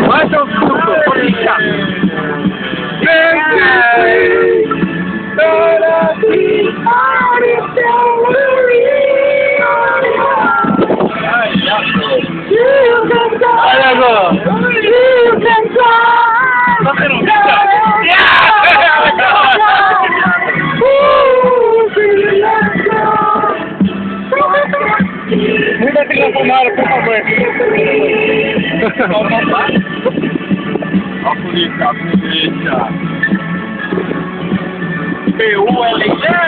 Vai ser um suco, polícia! Olha agora! Você não muita trilha sonora, por favor. A polícia, a polícia. PULG!